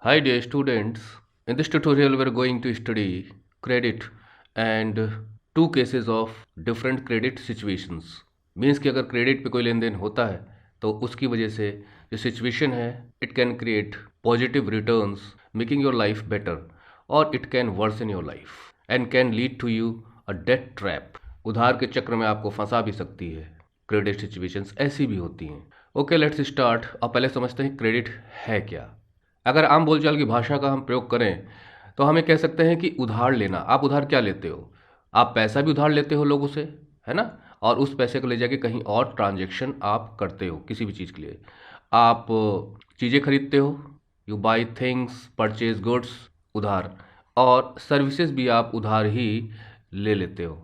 Hi dear students, in this tutorial we are going to study credit and two cases of different credit situations. Means कि अगर credit पे कोई लेन then होता है तो उसकी वजह से जो सिचुएशन है it can create positive returns making your life better और it can worsen your life and can lead to you a debt trap. उधार के चक्र में आपको फंसा भी सकती है। क्रेडिट सिचुएशंस ऐसी भी होती हैं। Okay let's start. अब पहले समझते हैं क्रेडिट है क्या। अगर आम बोलचाल की भाषा का हम प्रयोग करें तो हमें कह सकते हैं कि उधार लेना। आप उधार क्या लेते हो? आप पैसा भी उधार लेते हो लोगों से, है ना? और उस पैसे को ले जाके कहीं और ट्रांजैक्शन आप करते हो किसी भी चीज़ के लिए। आप चीज़ें खरीदते हो, you by things, purchase goods, उधार। और सर्विसेज भी आप उधार ही ले लेते हो,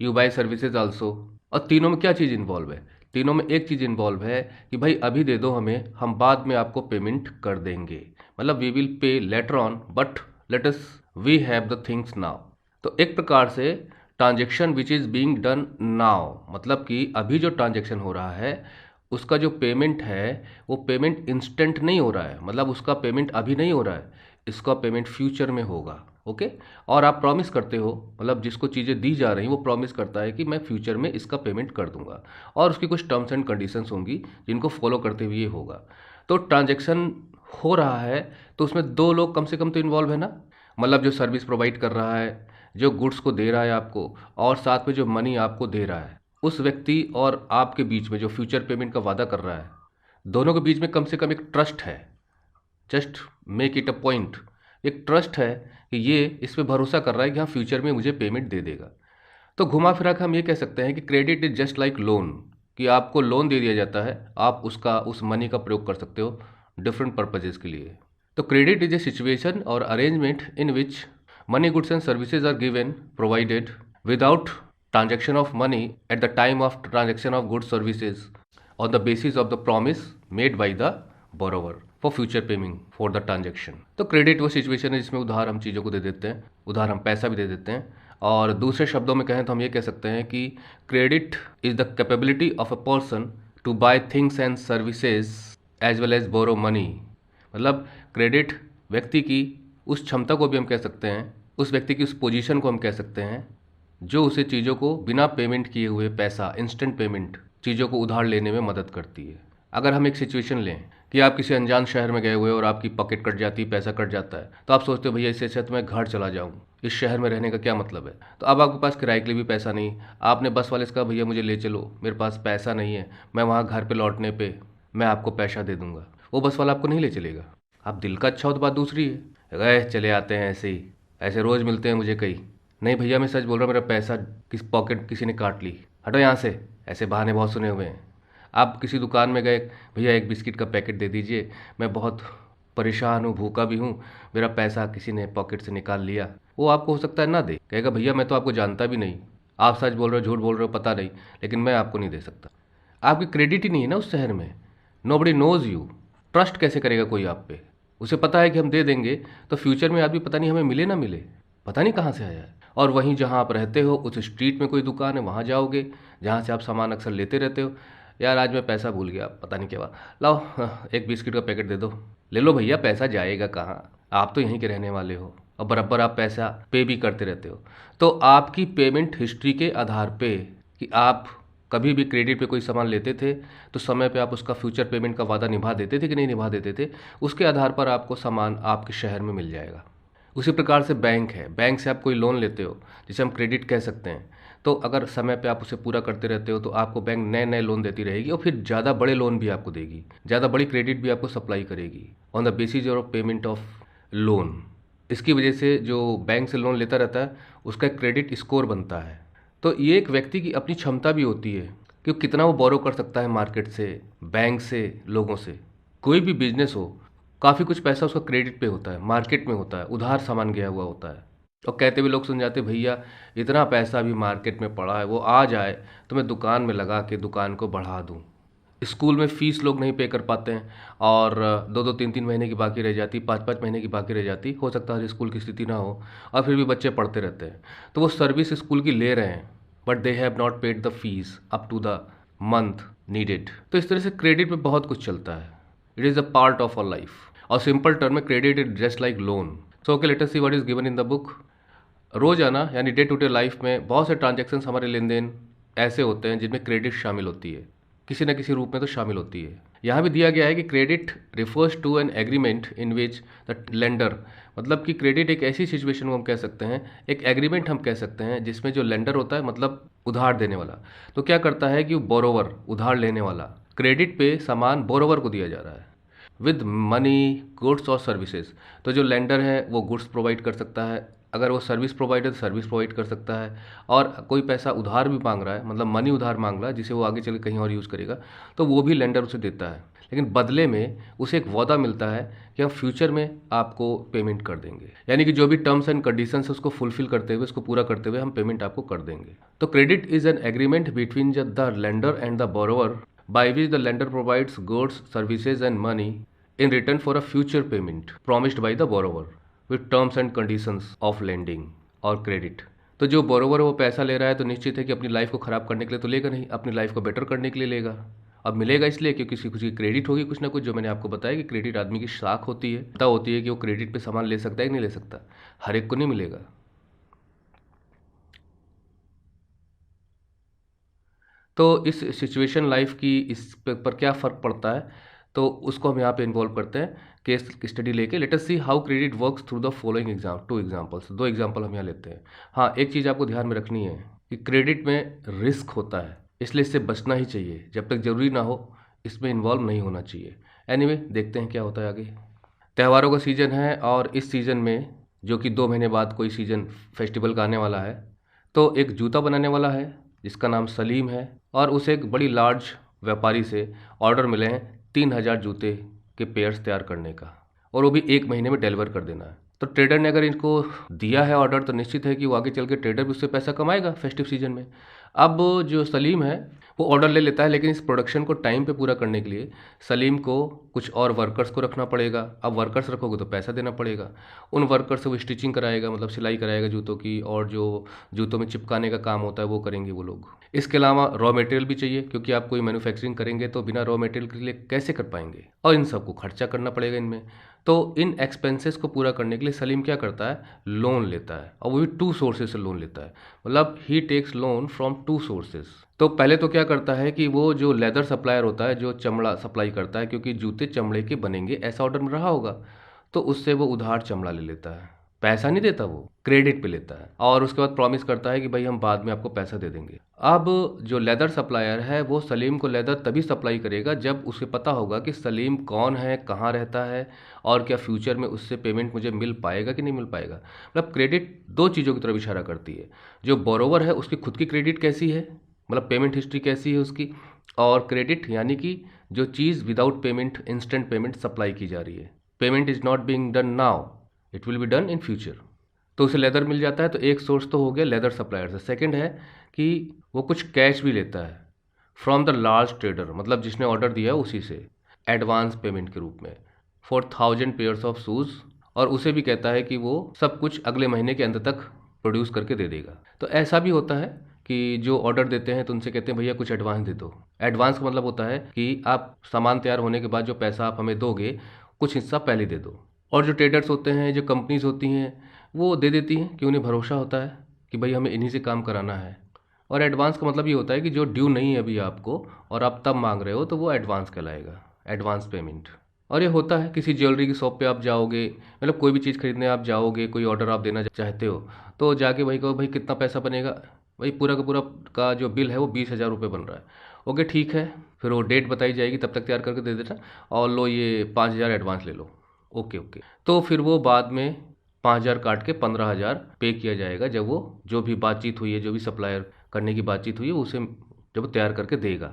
यू बाई सर्विसेज आल्सो। और तीनों में क्या चीज़ इन्वॉल्व है? तीनों में एक चीज़ इन्वॉल्व है कि भाई अभी दे दो हमें, हम बाद में आपको पेमेंट कर देंगे। मतलब we will pay later on but let us we have the things now. तो एक प्रकार से transaction which is being done now, मतलब कि अभी जो ट्रांजेक्शन हो रहा है उसका जो पेमेंट है वो पेमेंट इंस्टेंट नहीं हो रहा है। मतलब उसका पेमेंट अभी नहीं हो रहा है, इसका पेमेंट फ्यूचर में होगा। ओके। और आप प्रॉमिस करते हो, मतलब जिसको चीज़ें दी जा रही हैं वो प्रॉमिस करता है कि मैं फ्यूचर में इसका पेमेंट कर दूंगा और उसकी कुछ टर्म्स एंड कंडीशंस होंगी जिनको फॉलो करते हुए ये होगा। तो ट्रांजेक्शन हो रहा है तो उसमें दो लोग कम से कम तो इन्वॉल्व है ना। मतलब जो सर्विस प्रोवाइड कर रहा है, जो गुड्स को दे रहा है आपको, और साथ में जो मनी आपको दे रहा है, उस व्यक्ति और आपके बीच में जो फ्यूचर पेमेंट का वादा कर रहा है, दोनों के बीच में कम से कम एक ट्रस्ट है। Just make it a point. एक ट्रस्ट है कि ये इस पे भरोसा कर रहा है कि हाँ फ्यूचर में मुझे पेमेंट दे देगा। तो घुमा फिरा के हम ये कह सकते हैं कि credit is just like loan, कि आपको लोन दे दिया जाता है, आप उसका उस मनी का प्रयोग कर सकते हो डिफरेंट पर्पजेज के लिए। तो क्रेडिट इज ए सिचुएशन और arrangement in which money goods and services are given provided without transaction of money at the time of transaction of goods services on the basis of the promise made by the borrower for future payment for the transaction। तो credit वो situation है जिसमें उधार हम चीज़ों को दे देते हैं, उधार हम पैसा भी दे देते हैं। और दूसरे शब्दों में कहें तो हम ये कह सकते हैं कि credit is the capability of a person to buy things and services as well as borrow money. मतलब क्रेडिट व्यक्ति की उस क्षमता को भी हम कह सकते हैं, उस व्यक्ति की उस पोजीशन को हम कह सकते हैं जो उसे चीज़ों को बिना पेमेंट किए हुए पैसा, इंस्टेंट पेमेंट, चीज़ों को उधार लेने में मदद करती है। अगर हम एक सिचुएशन लें कि आप किसी अनजान शहर में गए हुए और आपकी पॉकेट कट जाती है, पैसा कट जाता है, तो आप सोचते हो भैया इससे अच्छा तो मैं घर चला जाऊँ, इस शहर में रहने का क्या मतलब है। तो अब आपके पास किराए के लिए भी पैसा नहीं, आपने बस वाले से कहा भैया मुझे ले चलो, मेरे पास पैसा नहीं है, मैं वहाँ घर पे लौटने पे मैं आपको पैसा दे दूंगा। वो बस वाला आपको नहीं ले चलेगा। आप दिल का अच्छा हो तो बात दूसरी है, गए चले आते हैं ऐसे ही, ऐसे रोज़ मिलते हैं मुझे कई। नहीं भैया मैं सच बोल रहा हूँ, मेरा पैसा किस पॉकेट किसी ने काट ली, हटो यहाँ से। ऐसे बहाने बहुत सुने हुए हैं। आप किसी दुकान में गए, भैया एक बिस्किट का पैकेट दे दीजिए, मैं बहुत परेशान हूँ, भूखा भी हूँ, मेरा पैसा किसी ने पॉकेट से निकाल लिया। वो आपको हो सकता है ना दे, कहेगा भैया मैं तो आपको जानता भी नहीं, आप सच बोल रहे हो झूठ बोल रहे हो पता नहीं, लेकिन मैं आपको नहीं दे सकता। आपकी क्रेडिट ही नहीं है ना उस शहर में, नोबडी नोज यू। ट्रस्ट कैसे करेगा कोई आप पे? उसे पता है कि हम दे देंगे तो फ्यूचर में आदमी पता नहीं हमें मिले ना मिले, पता नहीं कहाँ से आया है। और वहीं जहाँ आप रहते हो उस स्ट्रीट में कोई दुकान है, वहाँ जाओगे जहाँ से आप सामान अक्सर लेते रहते हो। यार आज मैं पैसा भूल गया, पता नहीं क्या बात, लाओ एक बिस्किट का पैकेट दे दो। ले लो भैया, पैसा जाएगा कहाँ, आप तो यहीं के रहने वाले हो और बराबर आप पैसा पे भी करते रहते हो। तो आपकी पेमेंट हिस्ट्री के आधार पे कि आप कभी भी क्रेडिट पे कोई सामान लेते थे तो समय पे आप उसका फ्यूचर पेमेंट का वादा निभा देते थे कि नहीं निभा देते थे, उसके आधार पर आपको सामान आपके शहर में मिल जाएगा। उसी प्रकार से बैंक है, बैंक से आप कोई लोन लेते हो जिसे हम क्रेडिट कह सकते हैं, तो अगर समय पे आप उसे पूरा करते रहते हो तो आपको बैंक नए नए लोन देती रहेगी और फिर ज़्यादा बड़े लोन भी आपको देगी, ज़्यादा बड़ी क्रेडिट भी आपको सप्लाई करेगी on the basis of payment of loan. इसकी वजह से जो बैंक से लोन लेता रहता है उसका क्रेडिट स्कोर बनता है। तो ये एक व्यक्ति की अपनी क्षमता भी होती है कि वो कितना वो बोरो कर सकता है मार्केट से, बैंक से, लोगों से। कोई भी बिजनेस हो, काफ़ी कुछ पैसा उसका क्रेडिट पे होता है, मार्केट में होता है, उधार सामान गया हुआ होता है। और कहते हुए लोग सुन जाते भैया इतना पैसा अभी मार्केट में पड़ा है, वो आ जाए तो मैं दुकान में लगा के दुकान को बढ़ा दूँ। स्कूल में फ़ीस लोग नहीं पे कर पाते हैं और दो दो तीन तीन महीने की बाकी रह जाती, पाँच पाँच महीने की बाकी रह जाती, हो सकता है हर स्कूल की स्थिति ना हो और फिर भी बच्चे पढ़ते रहते हैं। तो वो सर्विस स्कूल की ले रहे हैं but they have not paid the fees up to the month needed. तो इस तरह से क्रेडिट पे बहुत कुछ चलता है, it is a part of our life. और सिंपल टर्म में credit is just like loan. So okay, let us see what is given in the book. रोजाना यानी डे टू डे लाइफ में बहुत से ट्रांजैक्शंस, हमारे लेन देन ऐसे होते हैं जिनमें क्रेडिट शामिल होती है, किसी न किसी रूप में तो शामिल होती है। यहाँ भी दिया गया है कि credit refers to an agreement in which the lender, मतलब कि क्रेडिट एक ऐसी सिचुएशन को हम कह सकते हैं, एक एग्रीमेंट हम कह सकते हैं, जिसमें जो लेंडर होता है मतलब उधार देने वाला, तो क्या करता है कि वो बोरोवर, उधार लेने वाला, क्रेडिट पे सामान बोरोवर को दिया जा रहा है विद मनी, गुड्स और सर्विसेज। तो जो लेंडर है वो गुड्स प्रोवाइड कर सकता है, अगर वो सर्विस प्रोवाइडर सर्विस प्रोवाइड कर सकता है, और कोई पैसा उधार भी मांग रहा है, मतलब मनी उधार मांग रहा है जिसे वो आगे चल के कहीं और यूज़ करेगा, तो वो भी लेंडर उसे देता है। लेकिन बदले में उसे एक वादा मिलता है कि हम फ्यूचर में आपको पेमेंट कर देंगे, यानी कि जो भी टर्म्स एंड कंडीशंस है उसको फुलफिल करते हुए, उसको पूरा करते हुए हम पेमेंट आपको कर देंगे। तो credit is an agreement between the lender and the borrower by which the lender provides goods, services and money in return for a future payment promised by the borrower with terms and conditions of lending और credit। तो जो borrower वो पैसा ले रहा है तो निश्चित है कि अपनी लाइफ को ख़राब करने के लिए तो लेगा नहीं, अपनी लाइफ को बेटर करने के लिए लेगा। अब मिलेगा इसलिए क्योंकि किसी कुछ की क्रेडिट होगी कुछ ना कुछ, जो मैंने आपको बताया कि क्रेडिट आदमी की साख होती है, पता होती है कि वो क्रेडिट पे सामान ले सकता है कि नहीं ले सकता, हर एक को नहीं मिलेगा। तो इस सिचुएशन लाइफ की इस पर क्या फ़र्क पड़ता है, तो उसको हम यहाँ पे इन्वॉल्व करते हैं केस स्टडी लेके। Late us see how credit works through the following to examples. दो एग्जांपल हम यहाँ लेते हैं। हाँ, एक चीज़ आपको ध्यान में रखनी है कि क्रेडिट में रिस्क होता है, इसलिए इससे बचना ही चाहिए, जब तक ज़रूरी ना हो इसमें इन्वॉल्व नहीं होना चाहिए। एनीवे, देखते हैं क्या होता है आगे। त्योहारों का सीज़न है और इस सीज़न में, जो कि 2 महीने बाद कोई सीज़न फेस्टिवल का आने वाला है, तो एक जूता बनाने वाला है जिसका नाम सलीम है, और उसे एक बड़ी लार्ज व्यापारी से ऑर्डर मिले हैं 3,000 जूते के पेयर्स तैयार करने का, और वो भी 1 महीने में डिलीवर कर देना है। तो ट्रेडर ने अगर इनको दिया है ऑर्डर, तो निश्चित है कि वो आगे चल के ट्रेडर भी उससे पैसा कमाएगा फेस्टिव सीजन में। अब जो सलीम है वो ऑर्डर ले लेता है, लेकिन इस प्रोडक्शन को टाइम पे पूरा करने के लिए सलीम को कुछ और वर्कर्स को रखना पड़ेगा। अब वर्कर्स रखोगे तो पैसा देना पड़ेगा। उन वर्कर्स से वो स्टिचिंग कराएगा, मतलब सिलाई कराएगा जूतों की, और जो जूतों में चिपकाने का काम होता है वो करेंगे वो लोग। इसके अलावा रॉ मटेरियल भी चाहिए, क्योंकि आप कोई मैन्युफैक्चरिंग करेंगे तो बिना रॉ मटेरियल के लिए कैसे कर पाएंगे, और इन सबको खर्चा करना पड़ेगा इनमें। तो इन एक्सपेंसेस को पूरा करने के लिए सलीम क्या करता है, लोन लेता है, और वो भी 2 सोर्सेज से लोन लेता है, मतलब ही टेक्स लोन फ्रॉम 2 सोर्सेज। तो पहले तो क्या करता है कि वो जो लेदर सप्लायर होता है, जो चमड़ा सप्लाई करता है, क्योंकि जूते चमड़े के बनेंगे ऐसा ऑर्डर में रहा होगा, तो उससे वो उधार चमड़ा ले लेता है। पैसा नहीं देता, वो क्रेडिट पे लेता है, और उसके बाद प्रॉमिस करता है कि भाई हम बाद में आपको पैसा दे देंगे। अब जो लेदर सप्लायर है वो सलीम को लेदर तभी सप्लाई करेगा जब उसे पता होगा कि सलीम कौन है, कहाँ रहता है, और क्या फ्यूचर में उससे पेमेंट मुझे मिल पाएगा कि नहीं मिल पाएगा। मतलब क्रेडिट 2 चीज़ों की तरफ इशारा करती है। जो बोरोवर है उसकी खुद की क्रेडिट कैसी है, मतलब पेमेंट हिस्ट्री कैसी है उसकी, और क्रेडिट यानी कि जो चीज़ without payment, instant payment supply की जा रही है। Payment is not being done now, it will be done in future. तो उसे लेदर मिल जाता है, तो एक सोर्स तो हो गया लेदर सप्लायर से। सेकंड है कि वो कुछ कैश भी लेता है फ्रॉम द लार्ज ट्रेडर, मतलब जिसने ऑर्डर दिया है उसी से, एडवांस पेमेंट के रूप में फॉर 1,000 पेयर्स ऑफ शूज़, और उसे भी कहता है कि वो सब कुछ अगले महीने के अंत तक प्रोड्यूस करके दे देगा। तो ऐसा भी होता है कि जो ऑर्डर देते हैं तो उनसे कहते हैं भैया कुछ एडवांस दे दो। एडवांस का मतलब होता है कि आप सामान तैयार होने के बाद जो पैसा आप हमें दोगे, कुछ हिस्सा पहले दे दो। और जो ट्रेडर्स होते हैं, जो कंपनीज होती हैं, वो दे देती हैं कि उन्हें भरोसा होता है कि भाई हमें इन्हीं से काम कराना है। और एडवांस का मतलब ये होता है कि जो ड्यू नहीं है अभी आपको और आप तब मांग रहे हो, तो वो एडवांस कहलाएगा, एडवांस पेमेंट। और ये होता है किसी ज्वेलरी की शॉप पे आप जाओगे, मतलब कोई भी चीज़ खरीदने आप जाओगे, कोई ऑर्डर आप देना चाहते हो, तो जाके भाई कहो भाई कितना पैसा बनेगा, भाई पूरा का पूरा का जो बिल है वो 20,000 रुपये बन रहा है। ओके ठीक है, फिर वो डेट बताई जाएगी, तब तक तैयार करके दे देना, और लो ये 5,000 एडवांस ले लो। ओके ओके, तो फिर वो बाद में 5,000 काट के 15,000 पे किया जाएगा, जब वो जो भी बातचीत हुई है, जो भी सप्लायर करने की बातचीत हुई है, उसे जब वो तैयार करके देगा।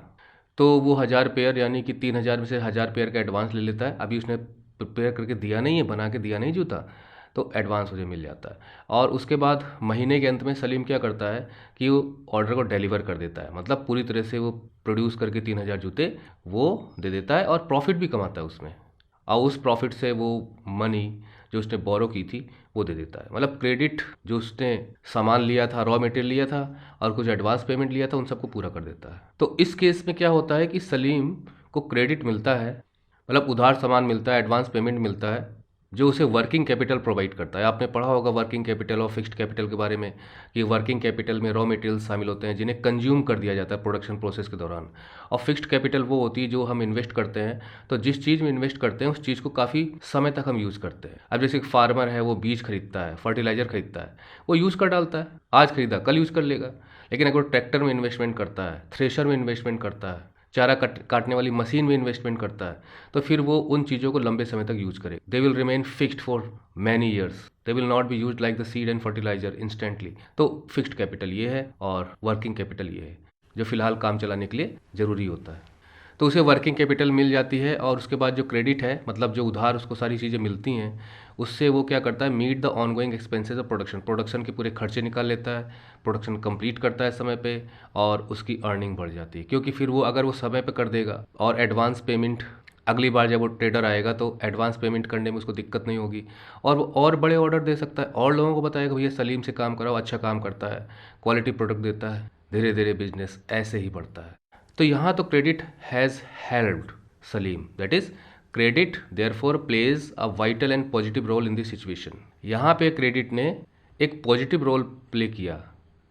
तो वो 1,000 पेयर यानी कि 3,000 में से 1,000 पेयर का एडवांस ले लेता है। अभी उसने प्रिपेयर करके दिया नहीं है, बना के दिया नहीं जूता, तो एडवांस मुझे मिल जाता है। और उसके बाद महीने के अंत में सलीम क्या करता है कि वो ऑर्डर को डिलीवर कर देता है, मतलब पूरी तरह से वो प्रोड्यूस करके 3,000 जूते वो दे देता है, और प्रॉफिट भी कमाता है उसमें, और उस प्रॉफिट से वो मनी जो उसने बोरो की थी वो दे देता है। मतलब क्रेडिट जो उसने सामान लिया था, रॉ मटेरियल लिया था, और कुछ एडवांस पेमेंट लिया था, उन सबको पूरा कर देता है। तो इस केस में क्या होता है कि सलीम को क्रेडिट मिलता है मतलब उधार सामान मिलता है, एडवांस पेमेंट मिलता है जो उसे वर्किंग कैपिटल प्रोवाइड करता है। आपने पढ़ा होगा वर्किंग कैपिटल और फिक्स्ड कैपिटल के बारे में कि वर्किंग कैपिटल में रॉ मटेरियल्स शामिल होते हैं जिन्हें कंज्यूम कर दिया जाता है प्रोडक्शन प्रोसेस के दौरान, और फिक्स्ड कैपिटल वो होती है जो हम इन्वेस्ट करते हैं। तो जिस चीज़ में इन्वेस्ट करते हैं उस चीज़ को काफ़ी समय तक हम यूज़ करते हैं। अब जैसे एक फार्मर है, वो बीज खरीदता है, फर्टिलाइजर खरीदता है, वो यूज़ कर डालता है, आज खरीदा कल यूज़ कर लेगा। लेकिन अगर वो ट्रैक्टर में इन्वेस्टमेंट करता है, थ्रेशर में इन्वेस्टमेंट करता है, चारा काटने वाली मशीन में इन्वेस्टमेंट करता है, तो फिर वो उन चीज़ों को लंबे समय तक यूज करे। They will remain fixed for many years, they will not be use like the seed and fertiliser instantly. तो फिक्स्ड कैपिटल ये है और वर्किंग कैपिटल ये है जो फिलहाल काम चलाने के लिए ज़रूरी होता है। तो उसे वर्किंग कैपिटल मिल जाती है, और उसके बाद जो क्रेडिट है, मतलब जो उधार उसको सारी चीज़ें मिलती हैं, उससे वो क्या करता है, meet the ongoing expenses of production, production के पूरे खर्चे निकाल लेता है, प्रोडक्शन कंप्लीट करता है समय पे, और उसकी अर्निंग बढ़ जाती है। क्योंकि फिर वो अगर वो समय पे कर देगा और एडवांस पेमेंट अगली बार जब वो ट्रेडर आएगा तो एडवांस पेमेंट करने में उसको दिक्कत नहीं होगी, और वो और बड़े ऑर्डर दे सकता है, और लोगों को बताएगा भैया सलीम से काम कराओ, अच्छा काम करता है, क्वालिटी प्रोडक्ट देता है। धीरे धीरे बिजनेस ऐसे ही बढ़ता है। तो यहाँ तो credit has helped Salim, that is credit therefore plays a vital and positive role in this situation. यहाँ पे क्रेडिट ने एक पॉजिटिव रोल प्ले किया,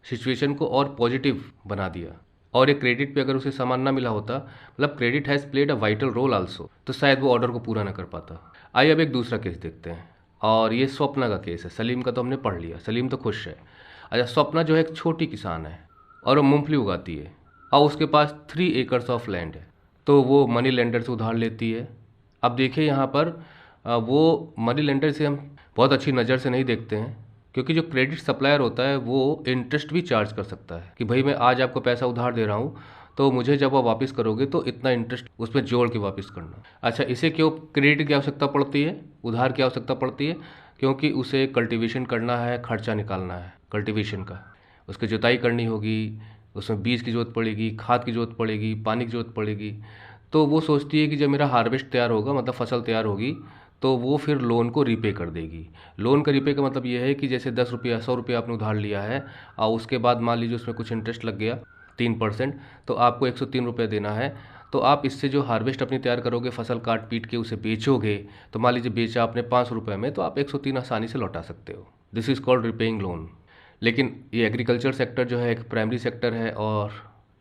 सिचुएशन को और पॉजिटिव बना दिया। और एक क्रेडिट पे अगर उसे सामान ना मिला होता, मतलब credit has played a vital role also, तो शायद वो ऑर्डर को पूरा ना कर पाता। आइए अब एक दूसरा केस देखते हैं, और ये स्वप्ना का केस है। सलीम का तो हमने पढ़ लिया, सलीम तो खुश है। अच्छा, स्वप्ना जो है एक छोटी किसान है और वो मूंगफली उगाती है, और उसके पास 3 एकड़ ऑफ लैंड है। तो वो मनी लेंडर से उधार लेती है। अब देखिए यहाँ पर वो मनी लेंडर से हम बहुत अच्छी नज़र से नहीं देखते हैं, क्योंकि जो क्रेडिट सप्लायर होता है वो इंटरेस्ट भी चार्ज कर सकता है कि भाई मैं आज आपको पैसा उधार दे रहा हूँ, तो मुझे जब आप वापस करोगे तो इतना इंटरेस्ट उस पर जोड़ के वापस करना। अच्छा, इसे क्यों क्रेडिट की आवश्यकता पड़ती है, उधार की आवश्यकता पड़ती है? क्योंकि उसे कल्टीवेशन करना है, खर्चा निकालना है कल्टीवेशन का, उसकी जुताई करनी होगी, उसमें बीज की ज़रूरत पड़ेगी, खाद की ज़रूरत पड़ेगी, पानी की ज़रूरत पड़ेगी। तो वो सोचती है कि जब मेरा हार्वेस्ट तैयार होगा, मतलब फसल तैयार होगी, तो वो फिर लोन को रीपे कर देगी। लोन का रीपे का मतलब ये है कि जैसे 10 रुपया 100 रुपया आपने उधार लिया है, और उसके बाद मान लीजिए उसमें कुछ इंटरेस्ट लग गया 3%, तो आपको 103 रुपये देना है। तो आप इससे जो हार्वेस्ट अपनी तैयार करोगे, फसल काट पीट के उसे बेचोगे, तो मान लीजिए बेचा आपने 500 रुपये में, तो आप 103 आसानी से लौटा सकते हो। This is called repaying loan. लेकिन ये एग्रीकल्चर सेक्टर जो है एक प्राइमरी सेक्टर है और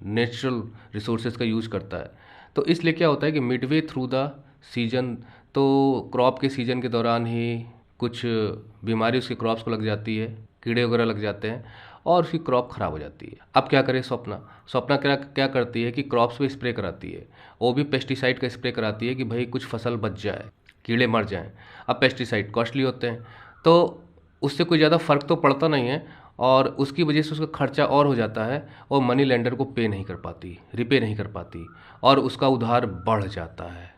नेचुरल रिसोर्सेज का यूज़ करता है। तो इसलिए क्या होता है कि मिडवे थ्रू द सीजन, तो क्रॉप के सीजन के दौरान ही कुछ बीमारी उसके क्रॉप्स को लग जाती है, कीड़े वगैरह लग जाते हैं, और उसकी क्रॉप ख़राब हो जाती है। अब क्या करे स्वप्ना, स्वप्ना क्या क्या करती है कि क्रॉप्स पे स्प्रे कराती है, वो भी पेस्टिसाइड का स्प्रे कराती है कि भाई कुछ फसल बच जाए, कीड़े मर जाएं। अब पेस्टिसाइड कॉस्टली होते हैं, तो उससे कोई ज़्यादा फ़र्क तो पड़ता नहीं है, और उसकी वजह से उसका खर्चा और हो जाता है, और मनी लेंडर को पे नहीं कर पाती, रिपे नहीं कर पाती, और उसका उधार बढ़ जाता है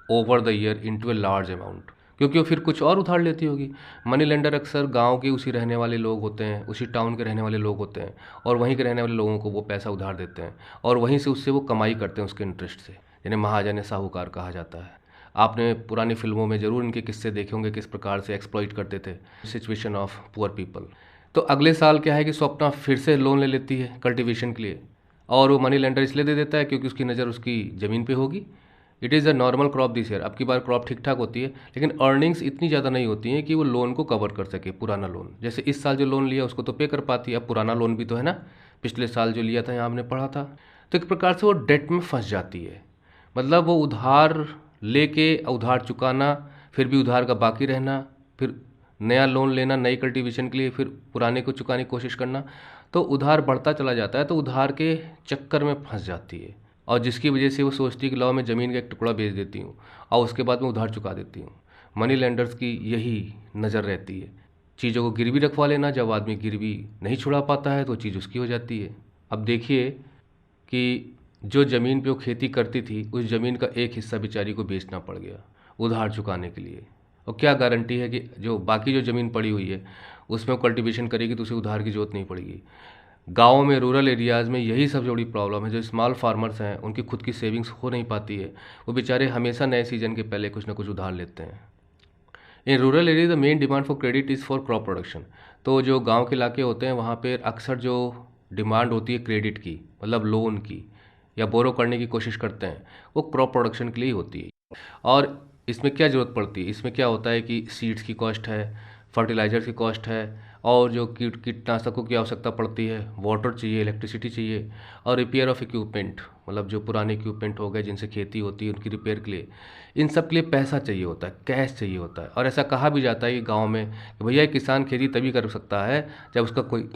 over the year into a large amount, क्योंकि वो फिर कुछ और उधार लेती होगी। मनी लेंडर अक्सर गांव के उसी रहने वाले लोग होते हैं, उसी टाउन के रहने वाले लोग होते हैं, और वहीं के रहने वाले लोगों को वो पैसा उधार देते हैं, और वहीं से उससे वो कमाई करते हैं उसके इंटरेस्ट से, जिन्हें महाजन साहूकार कहा जाता है। आपने पुरानी फिल्मों में ज़रूर इनके किस्से देखे होंगे, किस प्रकार से एक्सप्लॉइट करते थे सिचुएशन ऑफ पुअर पीपल। तो अगले साल क्या है कि स्वप्ना फिर से लोन ले लेती है कल्टीवेशन के लिए, और वो मनी लेंडर इसलिए दे देता है क्योंकि उसकी नज़र उसकी ज़मीन पे होगी। It is a normal crop this year, अब की बार क्रॉप ठीक ठाक होती है, लेकिन अर्निंग्स इतनी ज़्यादा नहीं होती हैं कि वो लोन को कवर कर सके, पुराना लोन। जैसे इस साल जो लोन लिया उसको तो पे कर पाती है, अब पुराना लोन भी तो है ना, पिछले साल जो लिया था, यहाँ हमने पढ़ा था। तो एक प्रकार से वो डेट में फंस जाती है, मतलब वो उधार लेके उधार चुकाना, फिर भी उधार का बाकी रहना, फिर नया लोन लेना नई कल्टीवेशन के लिए, फिर पुराने को चुकाने की कोशिश करना, तो उधार बढ़ता चला जाता है। तो उधार के चक्कर में फंस जाती है, और जिसकी वजह से वो सोचती है कि लाओ मैं ज़मीन का एक टुकड़ा बेच देती हूँ और उसके बाद मैं उधार चुका देती हूँ। मनी लेंडर्स की यही नज़र रहती है, चीज़ों को गिरवी रखवा लेना, जब आदमी गिरवी नहीं छुड़ा पाता है तो चीज़ उसकी हो जाती है। अब देखिए कि जो ज़मीन पे वो खेती करती थी, उस ज़मीन का एक हिस्सा बेचारी को बेचना पड़ गया उधार चुकाने के लिए। और क्या गारंटी है कि जो बाकी जो ज़मीन पड़ी हुई है उसमें वो कल्टीवेशन करेगी तो उसे उधार की ज़रूरत नहीं पड़ेगी। गाँव में, रूरल एरियाज़ में यही सबसे बड़ी प्रॉब्लम है। जो स्मॉल फार्मर्स हैं उनकी खुद की सेविंग्स हो नहीं पाती है, वो बेचारे हमेशा नए सीजन के पहले कुछ ना कुछ उधार लेते हैं। In rural area the main demand for credit is for crop production. तो जो गांव के इलाके होते हैं वहाँ पे अक्सर जो डिमांड होती है क्रेडिट की, मतलब लोन की या बोरो करने की कोशिश करते हैं, वो क्रॉप प्रोडक्शन के लिए ही होती है। और इसमें क्या ज़रूरत पड़ती है, इसमें क्या होता है कि सीड्स की कॉस्ट है, फर्टिलाइज़र की कॉस्ट है, और जो कीटनाशकों की आवश्यकता पड़ती है, वाटर चाहिए, इलेक्ट्रिसिटी चाहिए, और रिपेयर ऑफ इक्विपमेंट, मतलब जो पुराने इक्विपमेंट हो गए जिनसे खेती होती है उनकी रिपेयर के लिए, इन सब के लिए पैसा चाहिए होता है, कैश चाहिए होता है। और ऐसा कहा भी जाता है कि गाँव में कि भैया ये किसान खेती तभी कर सकता है जब उसका कोई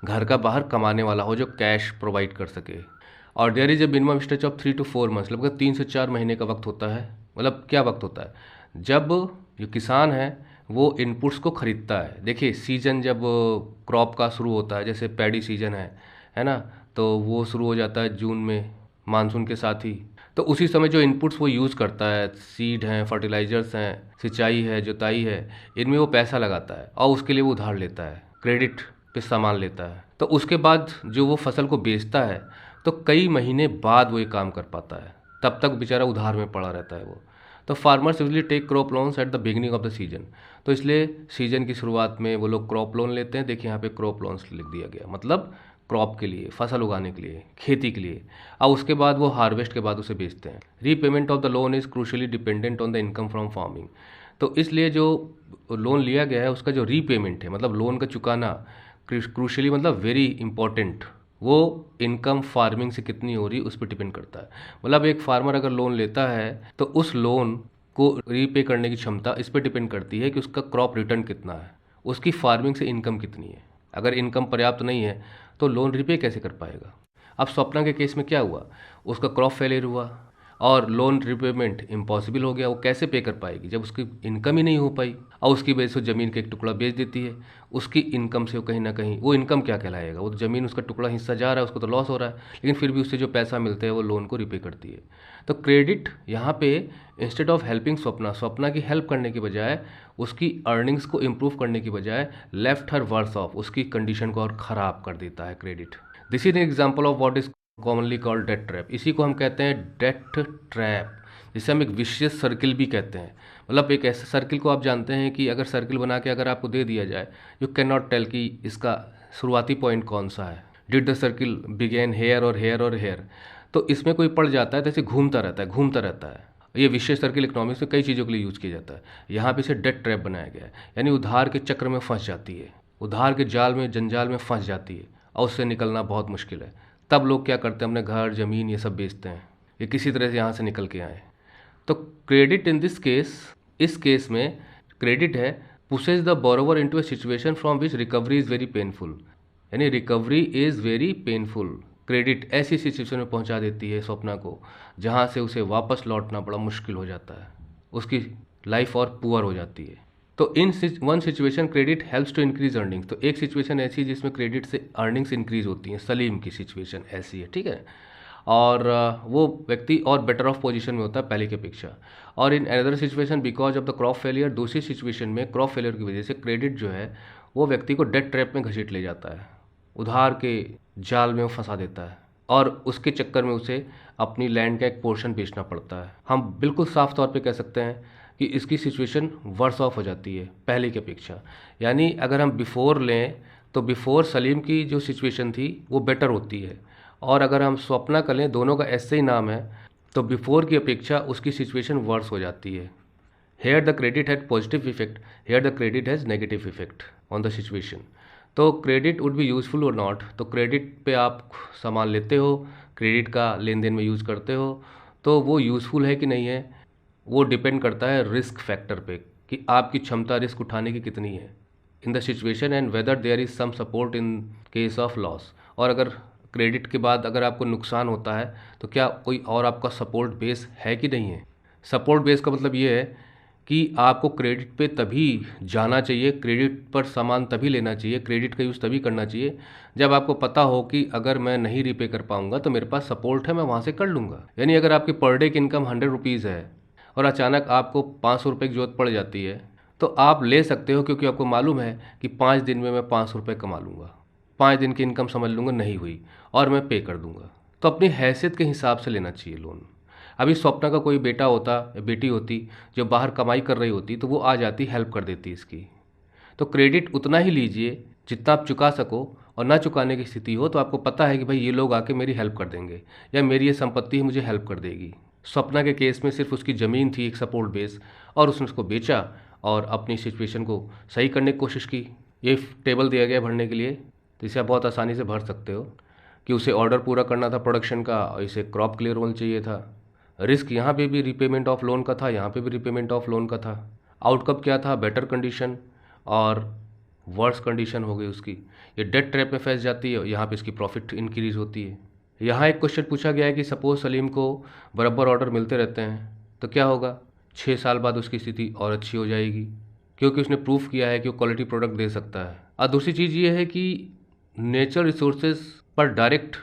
घर का बाहर कमाने वाला हो जो कैश प्रोवाइड कर सके। और there is a minimum stage of 3 to 4 months, लगभग 3 से 4 महीने का वक्त होता है। मतलब क्या वक्त होता है, जब जो किसान है वो इनपुट्स को खरीदता है। देखिए सीजन जब क्रॉप का शुरू होता है, जैसे पैडी सीजन है ना, तो वो शुरू हो जाता है जून में मानसून के साथ ही। तो उसी समय जो इनपुट्स वो यूज़ करता है, सीड हैं, फर्टिलाइजर्स हैं, सिंचाई है, जुताई है, इनमें वो पैसा लगाता है और उसके लिए वो उधार लेता है, क्रेडिट पे सामान लेता है। तो उसके बाद जो वो फसल को बेचता है तो कई महीने बाद वो ये काम कर पाता है, तब तक बेचारा उधार में पड़ा रहता है वो। तो farmers usually take crop loans at the beginning of the season. तो इसलिए सीजन की शुरुआत में वो लोग क्रॉप लोन लेते हैं। देखिए यहाँ पे क्रॉप लोन्स लिख दिया गया, मतलब क्रॉप के लिए, फसल उगाने के लिए, खेती के लिए। और उसके बाद वो हार्वेस्ट के बाद उसे बेचते हैं। Repayment of the loan is crucially dependent on the income from farming. तो इसलिए जो लोन लिया गया है उसका जो रीपेमेंट है, मतलब लोन का चुकाना, क्रूशली मतलब वेरी इंपॉर्टेंट, वो इनकम फार्मिंग से कितनी हो रही उस पर डिपेंड करता है। मतलब एक फार्मर अगर लोन लेता है तो उस लोन को रीपे करने की क्षमता इस पर डिपेंड करती है कि उसका क्रॉप रिटर्न कितना है, उसकी फार्मिंग से इनकम कितनी है। अगर इनकम पर्याप्त नहीं है तो लोन रीपे कैसे कर पाएगा। अब स्वप्ना के केस में क्या हुआ, उसका क्रॉप फेलियर हुआ और लोन रिपेमेंट इम्पॉसिबल हो गया। वो कैसे पे कर पाएगी जब उसकी इनकम ही नहीं हो पाई, और उसकी वजह से ज़मीन का एक टुकड़ा बेच देती है। उसकी इनकम से वो कहीं ना कहीं, वो इनकम क्या कहलाएगा, वो तो ज़मीन उसका टुकड़ा हिस्सा जा रहा है, उसको तो लॉस हो रहा है, लेकिन फिर भी उससे जो पैसा मिलता है वो लोन को रिपे करती है। तो क्रेडिट यहाँ पे instead of helping Swapna, Swapna की हेल्प करने की बजाय, उसकी अर्निंग्स को इम्प्रूव करने की बजाय लेफ्ट हर वर्स ऑफ, उसकी कंडीशन को और ख़राब कर देता है credit. This is an example of what is commonly called debt trap. इसी को हम कहते हैं डेट ट्रैप, जिसे हम एक विशियस सर्किल भी कहते हैं। मतलब एक ऐसे सर्किल को आप जानते हैं कि अगर सर्किल बना के अगर आपको दे दिया जाए, यू कैन नॉट टेल कि इसका शुरुआती पॉइंट कौन सा है। Did the circle began here और हेयर और हेयर, तो इसमें कोई पड़ जाता है तो ऐसे घूमता रहता है, घूमता रहता है। ये विशेष सर्किल इकोनॉमिक्स में कई चीज़ों के लिए यूज़ किया जाता है। यहाँ पे इसे डेट ट्रैप बनाया गया है, यानी उधार के चक्र में फंस जाती है, उधार के जाल में, जंजाल में फंस जाती है और उससे निकलना बहुत मुश्किल है। तब लोग क्या करते हैं, अपने घर ज़मीन ये सब बेचते हैं, ये किसी तरह से यहाँ से निकल के आए। तो क्रेडिट इन दिस केस, इस केस में क्रेडिट है pushes the borrower into a situation from which recovery is very painful, यानी recovery is very painful. Credit ऐसी सिचुएशन में पहुंचा देती है स्वप्ना को जहां से उसे वापस लौटना बड़ा मुश्किल हो जाता है, उसकी लाइफ और पुअर हो जाती है। तो in one situation credit helps to increase earnings. तो एक सिचुएशन ऐसी है जिसमें क्रेडिट से अर्निंग्स इंक्रीज होती हैं, सलीम की सिचुएशन ऐसी है, ठीक है। और वो व्यक्ति और बेटर ऑफ पोजीशन में होता है पहले की अपेक्षा। और in another situation because of the crop failure, दूसरी सिचुएशन में क्रॉप फेलियर की वजह से क्रेडिट जो है वो व्यक्ति को डेट ट्रैप में घसीट ले जाता है, उधार के जाल में वो फंसा देता है, और उसके चक्कर में उसे अपनी लैंड का एक पोर्शन बेचना पड़ता है। हम बिल्कुल साफ तौर पे कह सकते हैं कि इसकी सिचुएशन वर्स ऑफ हो जाती है पहले की अपेक्षा। यानी अगर हम बिफोर लें तो बिफोर सलीम की जो सिचुएशन थी वो बेटर होती है, और अगर हम स्वप्ना का लें, दोनों का ऐसे ही नाम है, तो बिफोर की अपेक्षा उसकी सिचुएशन वर्स हो जाती है। Here the credit had positive effect, here the credit has negative effect on the situation. तो क्रेडिट वुड बी यूज़फुल और नॉट। तो क्रेडिट पे आप सामान लेते हो, क्रेडिट का लेन देन में यूज़ करते हो, तो वो यूज़फुल है कि नहीं है, वो डिपेंड करता है रिस्क फैक्टर पे कि आपकी क्षमता रिस्क उठाने की कितनी है in the situation, and whether there is some support in case of loss. और अगर क्रेडिट के बाद अगर आपको नुकसान होता है तो क्या कोई और आपका सपोर्ट बेस है कि नहीं है। सपोर्ट बेस का मतलब ये है कि आपको क्रेडिट पे तभी जाना चाहिए, क्रेडिट पर सामान तभी लेना चाहिए, क्रेडिट का यूज़ तभी करना चाहिए जब आपको पता हो कि अगर मैं नहीं रीपे कर पाऊंगा तो मेरे पास सपोर्ट है, मैं वहाँ से कर लूँगा। यानी अगर आपकी पर डे की इनकम 100 रुपीज़ है और अचानक आपको 500 रुपये की जरूरत पड़ जाती है, तो आप ले सकते हो, क्योंकि आपको मालूम है कि 5 दिन में मैं 500 रुपये कमा लूँगा, 5 दिन की इनकम समझ लूँगा नहीं हुई और मैं पे कर दूँगा। तो अपनी हैसियत के हिसाब से लेना चाहिए लोन। अभी स्वप्ना का कोई बेटा होता या बेटी होती जो बाहर कमाई कर रही होती तो वो आ जाती, हेल्प कर देती इसकी। तो क्रेडिट उतना ही लीजिए जितना आप चुका सको, और ना चुकाने की स्थिति हो तो आपको पता है कि भाई ये लोग आके मेरी हेल्प कर देंगे या मेरी ये संपत्ति मुझे हेल्प कर देगी। स्वप्ना के केस में सिर्फ उसकी ज़मीन थी एक सपोर्ट बेस, और उसने उसको बेचा और अपनी सिचुएशन को सही करने की कोशिश की। ये टेबल दिया गया भरने के लिए, तो इसे आप बहुत आसानी से भर सकते हो कि उसे ऑर्डर पूरा करना था प्रोडक्शन का, और इसे क्रॉप क्लियर होना चाहिए था। रिस्क यहाँ पे भी रिपेमेंट ऑफ लोन का था, यहाँ पे भी रिपेमेंट ऑफ लोन का था। आउटकम क्या था? बेटर कंडीशन और वर्स कंडीशन हो गई उसकी। ये डेट ट्रैप में फंस जाती है, यहाँ पे इसकी प्रॉफिट इंक्रीज होती है। यहाँ एक क्वेश्चन पूछा गया है कि सपोज सलीम को बराबर ऑर्डर मिलते रहते हैं तो क्या होगा? 6 साल बाद उसकी स्थिति और अच्छी हो जाएगी, क्योंकि उसने प्रूफ किया है कि वो क्वालिटी प्रोडक्ट दे सकता है। और दूसरी चीज़ ये है कि नेचुरल रिसोर्सेज पर डायरेक्ट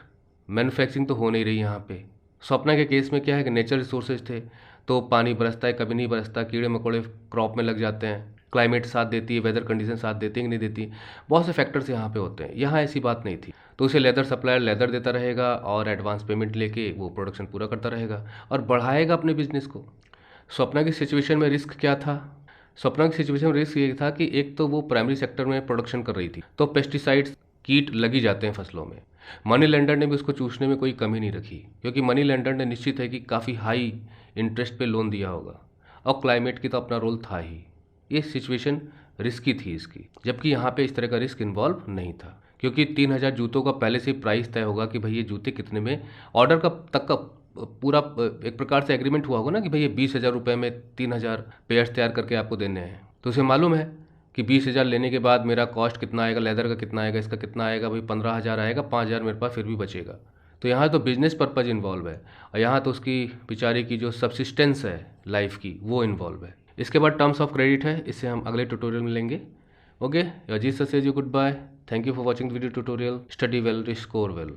मैन्युफैक्चरिंग तो हो नहीं रही यहाँ पे। स्वप्ना के केस में क्या है कि नेचुरल रिसोर्सेज थे, तो पानी बरसता है, कभी नहीं बरसता, कीड़े मकोड़े क्रॉप में लग जाते हैं, क्लाइमेट साथ देती है, वेदर कंडीशन साथ देती है कि नहीं देती, बहुत से फैक्टर्स यहाँ पे होते हैं। यहाँ ऐसी बात नहीं थी, तो उसे लेदर सप्लायर लेदर देता रहेगा और एडवांस पेमेंट लेके वो प्रोडक्शन पूरा करता रहेगा और बढ़ाएगा अपने बिजनेस को। स्वप्ना की सिचुएशन में रिस्क क्या था? स्वप्ना की सिचुएशन में रिस्क ये था कि एक तो वो प्राइमरी सेक्टर में प्रोडक्शन कर रही थी, तो पेस्टिसाइड्स कीट लगी जाते हैं फसलों में। मनी लेंडर ने भी उसको चूसने में कोई कमी नहीं रखी, क्योंकि मनी लेंडर ने निश्चित है कि काफ़ी हाई इंटरेस्ट पे लोन दिया होगा, और क्लाइमेट की तो अपना रोल था ही। ये सिचुएशन रिस्की थी इसकी, जबकि यहाँ पे इस तरह का रिस्क इन्वॉल्व नहीं था, क्योंकि 3,000 जूतों का पहले से ही प्राइस तय होगा कि भाई ये जूते कितने में, ऑर्डर का तक का पूरा एक प्रकार से एग्रीमेंट हुआ होगा ना कि भाई ये 20,000 रुपये में 3,000 पेयर्स तैयार करके आपको देने हैं। तो उसे मालूम है कि 20,000 लेने के बाद मेरा कॉस्ट कितना आएगा, लेदर का कितना आएगा, इसका कितना आएगा, भाई 15,000 आएगा, 5,000 मेरे पास फिर भी बचेगा। तो यहाँ तो बिजनेस पर्पज इन्वॉल्व है, और यहाँ तो उसकी बेचारे की जो सब्सिस्टेंस है लाइफ की वो इन्वॉल्व है। इसके बाद टर्म्स ऑफ क्रेडिट है, इससे हम अगले ट्यूटोरियल में लेंगे। Okay, Ajit sir says you good bye. Thank you for watching the video tutorial. Study well, score well.